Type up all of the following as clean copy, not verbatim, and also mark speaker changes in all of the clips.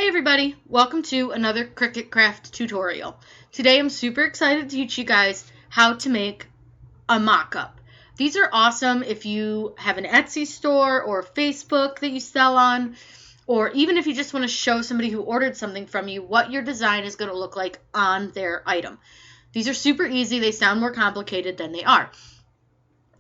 Speaker 1: Hey everybody, welcome to another Cricut craft tutorial. Today I'm super excited to teach you guys how to make a mock-up. These are awesome if you have an Etsy store or Facebook that you sell on, or even if you just want to show somebody who ordered something from you what your design is going to look like on their item. These are super easy. They sound more complicated than they are.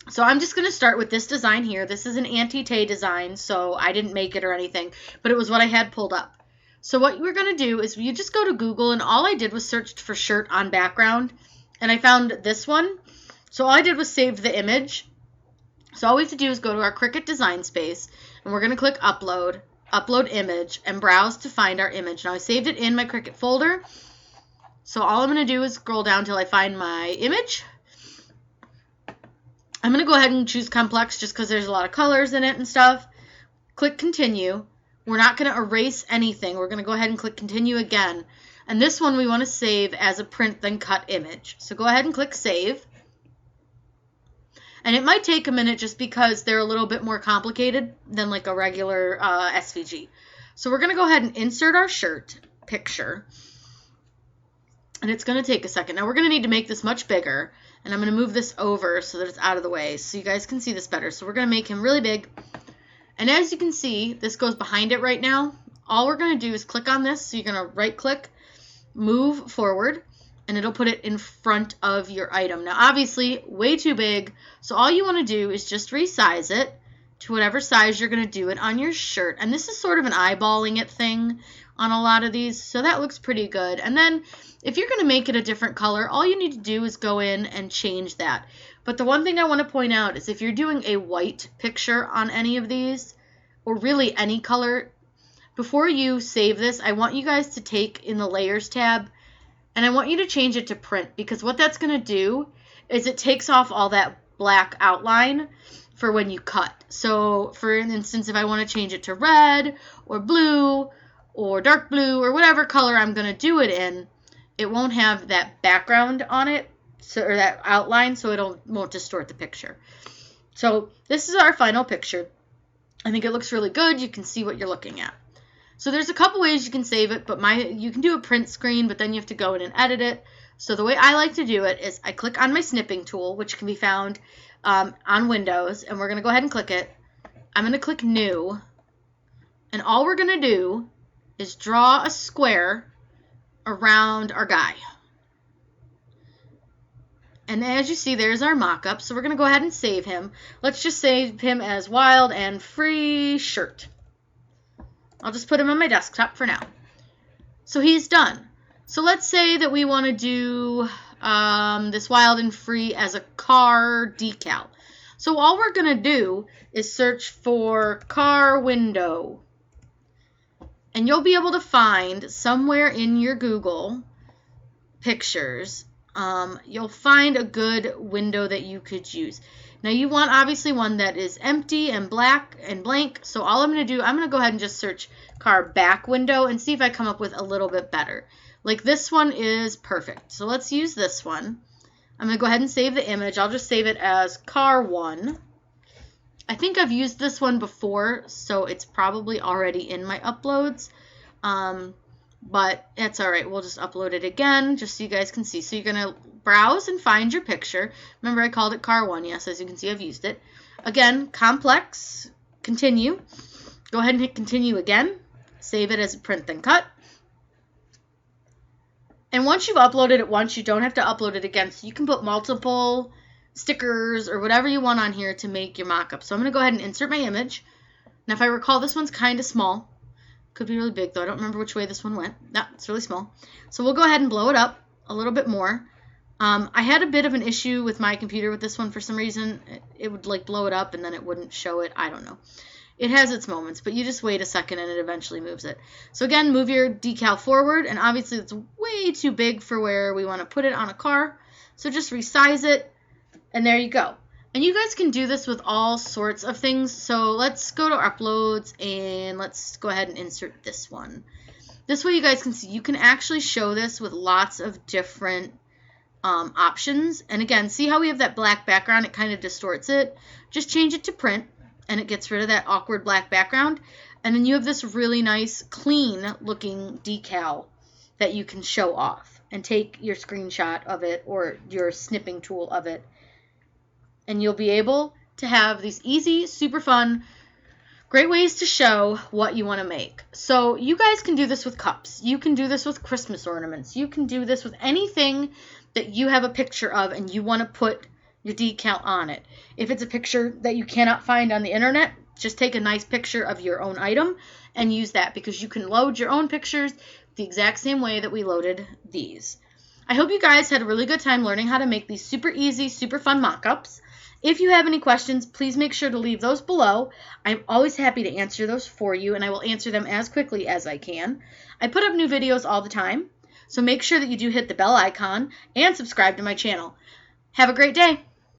Speaker 1: So I'm just going to start with this design here. This is an anti-tay design, so I didn't make it or anything, but it was what I had pulled up. So what we're going to do is you just go to Google, and all I did was searched for shirt on background, and I found this one. So all I did was save the image. So all we have to do is go to our Cricut design space, and we're going to click upload, upload image, and browse to find our image. Now I saved it in my Cricut folder. So all I'm going to do is scroll down till I find my image. I'm going to go ahead and choose complex just because there's a lot of colors in it and stuff. Click continue. We're not going to erase anything. We're going to go ahead and click continue again. And this one we want to save as a print then cut image. So go ahead and click save. And it might take a minute just because they're a little bit more complicated than like a regular SVG. So we're going to go ahead and insert our shirt picture. And it's going to take a second. Now we're going to need to make this much bigger. And I'm going to move this over so that it's out of the way so you guys can see this better. So we're going to make him really big. And as you can see, this goes behind it right now. All we're going to do is click on this. So you're going to right click, move forward, and it'll put it in front of your item. Now obviously way too big. So all you want to do is just resize it to whatever size you're going to do it on your shirt. And this is sort of an eyeballing it thing on a lot of these. So that looks pretty good. And then if you're going to make it a different color, all you need to do is go in and change that. But the one thing I want to point out is if you're doing a white picture on any of these, or really any color, before you save this, I want you guys to take in the layers tab, and I want you to change it to print, because what that's going to do is it takes off all that black outline for when you cut. So for instance, if I want to change it to red or blue or dark blue or whatever color I'm going to do it in, it won't have that background on it, so, or that outline, so it won't distort the picture. So this is our final picture. I think it looks really good. You can see what you're looking at. So there's a couple ways you can save it, but you can do a print screen, but then you have to go in and edit it. So the way I like to do it is I click on my snipping tool, which can be found on Windows, and we're going to go ahead and click it. I'm going to click new, and all we're going to do is draw a square around our guy. And as you see, there's our mock-up. So we're going to go ahead and save him. Let's just save him as wild and free shirt. I'll just put him on my desktop for now. So he's done. So let's say that we want to do this wild and free as a car decal. So all we're going to do is search for car window. And you'll be able to find somewhere in your Google pictures, you'll find a good window that you could use. Now you want obviously one that is empty and black and blank. So all I'm going to do, I'm going to go ahead and just search car back window and see if I come up with a little bit better. Like this one is perfect. So let's use this one. I'm going to go ahead and save the image. I'll just save it as car 1. I think I've used this one before, so it's probably already in my uploads. But that's all right. We'll just upload it again just so you guys can see. So you're going to browse and find your picture. Remember, I called it car 1. Yes, as you can see, I've used it. Again, complex, continue. Go ahead and hit continue again. Save it as a print then cut. And once you've uploaded it once, you don't have to upload it again. So you can put multiple stickers or whatever you want on here to make your mock-up. So I'm going to go ahead and insert my image. Now, if I recall, this one's kind of small. Could be really big, though. I don't remember which way this one went. No, it's really small. So we'll go ahead and blow it up a little bit more. I had a bit of an issue with my computer with this one for some reason. It would like blow it up and then it wouldn't show it. I don't know. It has its moments, but you just wait a second and it eventually moves it. So again, move your decal forward, and obviously it's way too big for where we want to put it on a car. So just resize it, and there you go. And you guys can do this with all sorts of things. So let's go to uploads and let's go ahead and insert this one. This way you guys can see, you can actually show this with lots of different options. And again, see how we have that black background? It kind of distorts it. Just change it to print and it gets rid of that awkward black background. And then you have this really nice, clean looking decal that you can show off and take your screenshot of it or your snipping tool of it. And you'll be able to have these easy, super fun, great ways to show what you want to make. So you guys can do this with cups. You can do this with Christmas ornaments. You can do this with anything that you have a picture of and you want to put your decal on it. If it's a picture that you cannot find on the internet, just take a nice picture of your own item and use that, because you can load your own pictures the exact same way that we loaded these. I hope you guys had a really good time learning how to make these super easy, super fun mock-ups. If you have any questions, please make sure to leave those below. I'm always happy to answer those for you, and I will answer them as quickly as I can. I put up new videos all the time, so make sure that you do hit the bell icon and subscribe to my channel. Have a great day.